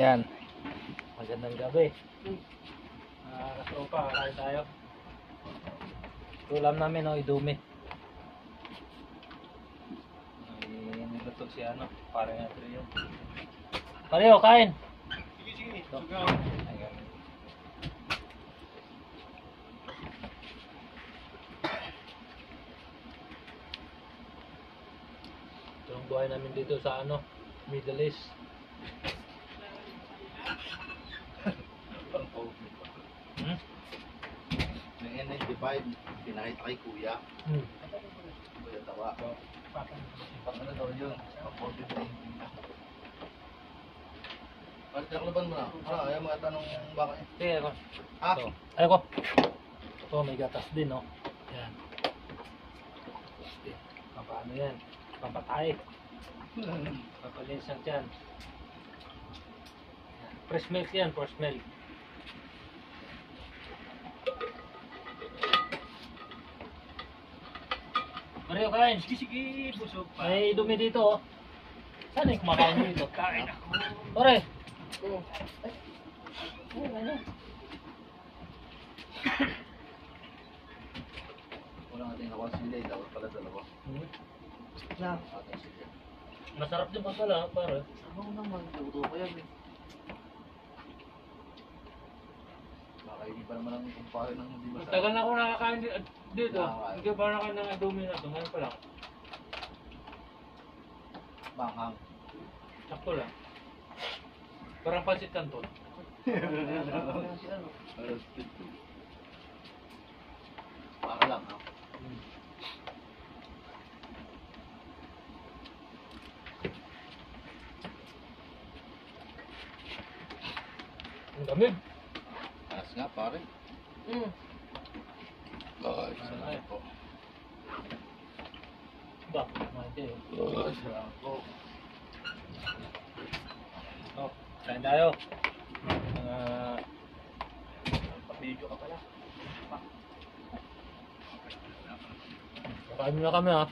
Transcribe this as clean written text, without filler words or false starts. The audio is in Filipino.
Yan. Magandang gabi. Katropa, kakain tayo. Ulam namin, no, idumi. Ay, niluto si ano, parang natin yun. Pareho, kain! Sige. So, ayan. Ito ang buhay namin dito sa ano, Middle East. Hmm? May N95, pinakita kay kuya. Kuya tawa. Pang ano daw yun? Pang 43. Bakit nakalaban mo na? Ayaw mga tanong baka eh. Sige, ako. Ah? Ito. Ayoko. Ito, may gatas din, no? Yan. Paano yan? Papatay. Papalisan dyan. Fresh milk yan, fresh milk. Mario, kain. Sige, busog pa. May dumi dito, oh. Saan yung kumakain dito? Kain ako. Tore! Wala natin ako sila, dapat pala dalawa. Na. Ating sila. Masarap din pa pala, pare. Sabaw naman, luto ko yan eh. Baka hindi pa naman ang kumpare ng hindi masarap. Tagal na ako nakakain dito. Nakakain. Hindi pa nakakain ng dumi na ito. Ngayon pa lang. Banghang. Sakto lang. Parang pansit kanton. Para lang ha. Ang dami. Taas nga pare. Ay, salamat po. Ba? Mati. Ay, salamat po. Oh, kain tayo. Pa-video ka pala. Kain muna kami, ha.